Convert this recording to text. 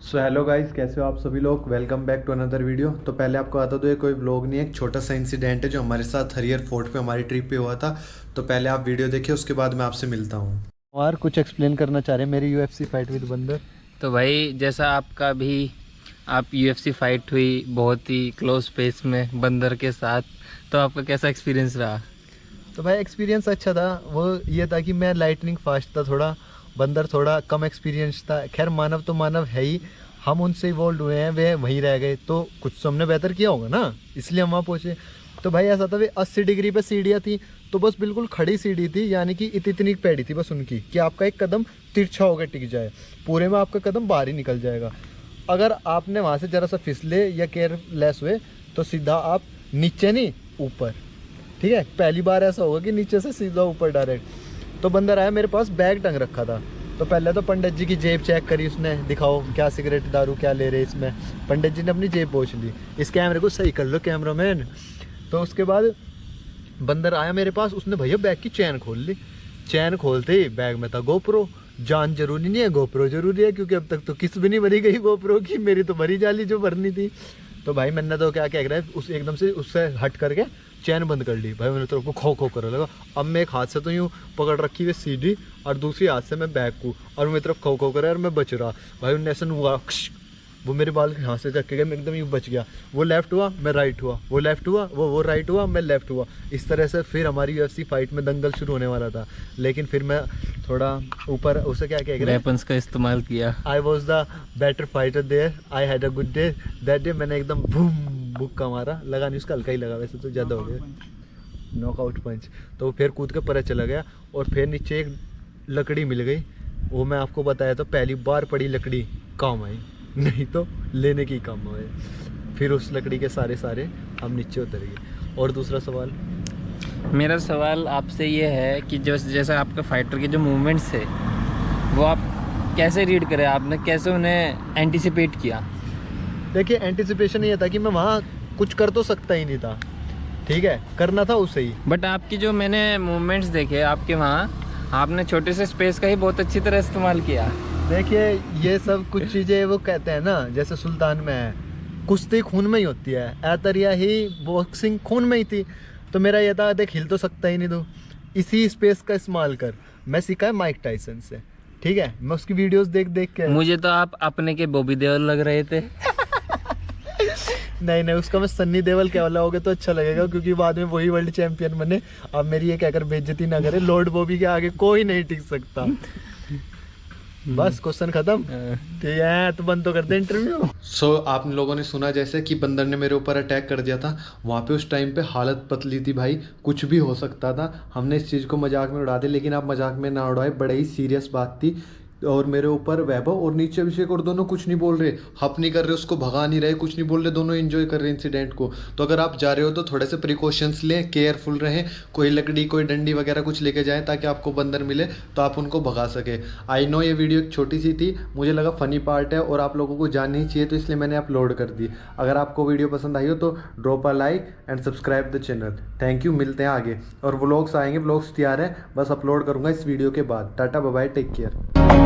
So hello guys, कैसे हो आप सभी लोग। Welcome back to another video. तो पहले आपको बता दो, ये कोई व्लॉग नहीं है, एक छोटा सा इंसिडेंट है जो हमारे साथ हरियर फोर्ट पे हमारी ट्रिप पे हुआ था। तो पहले आप वीडियो देखिए, उसके बाद मैं आपसे मिलता हूँ। और कुछ एक्सप्लेन करना चाह रहे हैं मेरी यूएफसी फाइट विद बंदर। तो भाई जैसा आपका भी आप यूएफसी फाइट हुई बहुत ही क्लोज स्पेस में बंदर के साथ, तो आपका कैसा एक्सपीरियंस रहा? तो भाई एक्सपीरियंस अच्छा था। वो ये था कि मैं लाइटनिंग फास्ट था थोड़ा, बंदर थोड़ा कम एक्सपीरियंस था। खैर मानव तो मानव है ही, हम उनसे इवॉल्व हुए हैं, वे वहीं रह गए, तो कुछ तो हमने बेहतर किया होगा ना, इसलिए हम वहाँ पहुँचे। तो भाई ऐसा था, वे 80 डिग्री पे सीढ़ियाँ थी, तो बस बिल्कुल खड़ी सीढ़ी थी, यानी कि इतनी पैड़ी थी बस उनकी कि आपका एक कदम तिरछा होकर टिक जाए, पूरे में आपका कदम बाहर ही निकल जाएगा। अगर आपने वहाँ से ज़रा सा फिसले या केयरलेस हुए तो सीधा आप नीचे नहीं ऊपर। ठीक है, पहली बार ऐसा होगा कि नीचे से सीधा ऊपर डायरेक्ट। तो बंदर आया, मेरे पास बैग टंग रखा था। तो पहले तो पंडित जी की जेब चेक करी उसने, दिखाओ क्या सिगरेट दारू क्या ले रहे इसमें। पंडित जी ने अपनी जेब पोंछ ली, इस कैमरे को सही कर लो कैमरामैन। तो उसके बाद बंदर आया मेरे पास, उसने भैया बैग की चैन खोल ली। चैन खोलते ही बैग में था गोप्रो। जान जरूरी नहीं है, गोप्रो जरूरी है, क्योंकि अब तक तो किस्त भी नहीं भरी गई गोप्रो की, मेरी तो भरी जाली जो भरनी थी। तो भाई मैंने तो क्या कह रहा है, उस एकदम से उससे हट करके चैन बंद कर ली। भाई मैंने तो उसको खो खो करने लगा। अब मैं एक हाथ से तो यूँ पकड़ रखी हुई सीढ़ी और दूसरी हाथ से मैं बैग को, और मेरी तरफ खो खो करे और मैं बच रहा। भाई उन्हें ऐसा हुआ, वो मेरे बाल यहाँ से चक्के गए, मैं एकदम यूँ बच गया। वो लेफ्ट हुआ मैं राइट हुआ, वो लेफ्ट हुआ वो राइट हुआ मैं लेफ्ट हुआ। इस तरह से फिर हमारी यूएफसी फाइट में दंगल शुरू होने वाला था। लेकिन फिर मैं थोड़ा ऊपर, उसे क्या कह रहे, वेपन्स का इस्तेमाल किया। I was the better fighter there, I had a good day that day. मैंने एकदम बूम बुक्का मारा, लगा नहीं उसका, हल्का ही लगा, वैसे तो ज़्यादा हो गया नॉकआउट पंच। तो फिर कूद के परे चला गया और फिर नीचे एक लकड़ी मिल गई। वो मैं आपको बताया तो पहली बार पड़ी लकड़ी काम आई, नहीं तो लेने की काम आए। फिर उस लकड़ी के सारे हम नीचे उतर गए। और दूसरा सवाल, मेरा सवाल आपसे ये है कि जो जैसा आपका फाइटर के जो मूवमेंट्स थे वो आप कैसे रीड करें, आपने कैसे उन्हें एंटिसिपेट किया? देखिए एंटिसिपेशन ये था कि मैं वहाँ कुछ कर तो सकता ही नहीं था, ठीक है, करना था उसे ही। बट आपकी जो मैंने मूवमेंट्स देखे आपके वहाँ, आपने छोटे से स्पेस का ही बहुत अच्छी तरह इस्तेमाल किया। देखिए ये सब कुछ चीज़ें वो कहते हैं ना, जैसे सुल्तान में है, कुश्ती खून में ही होती है, ऐतरिया ही बॉक्सिंग खून में ही थी। तो मेरा ये था, देख हिल तो सकता ही नहीं तू, इसी स्पेस का इस्तेमाल कर। मैं सीखा है माइक टाइसन से, ठीक है, मैं उसकी वीडियोस देख देख के। मुझे तो आप अपने के बॉबी देओल लग रहे थे। नहीं उसका मैं सन्नी देओल क्या वाला होगा तो अच्छा लगेगा, क्योंकि बाद में वही वर्ल्ड चैंपियन बने। अब मेरी ये कहकर बेइज्जती ना करे, लॉर्ड बॉबी के आगे कोई नहीं टिक सकता। बस क्वेश्चन खत्म, ठीक है, तो बंद तो कर दे इंटरव्यू। सो आप लोगों ने सुना जैसे कि बंदर ने मेरे ऊपर अटैक कर दिया था। वहाँ पे उस टाइम पे हालत पतली थी भाई, कुछ भी हो सकता था। हमने इस चीज़ को मजाक में उड़ा दिया, लेकिन आप मजाक में ना उड़ाए, बड़ी ही सीरियस बात थी। और मेरे ऊपर वैभव और नीचे अभिषेक और दोनों कुछ नहीं बोल रहे, हप नहीं कर रहे, उसको भगा नहीं रहे, कुछ नहीं बोल रहे, दोनों एंजॉय कर रहे इंसिडेंट को। तो अगर आप जा रहे हो तो थोड़े से प्रिकॉशंस लें, केयरफुल रहें, कोई लकड़ी कोई डंडी वगैरह कुछ लेके जाएं ताकि आपको बंदर मिले तो आप उनको भगा सके। आई नो ये वीडियो एक छोटी सी थी, मुझे लगा फ़नी पार्ट है और आप लोगों को जाननी चाहिए, तो इसलिए मैंने अपलोड कर दी। अगर आपको वीडियो पसंद आई हो तो drop a like and subscribe the channel. Thank you, मिलते हैं आगे। और व्लॉग्स आएंगे, व्लॉग्स तैयार है, बस अपलोड करूँगा इस वीडियो के बाद। Tata bye bye, take care.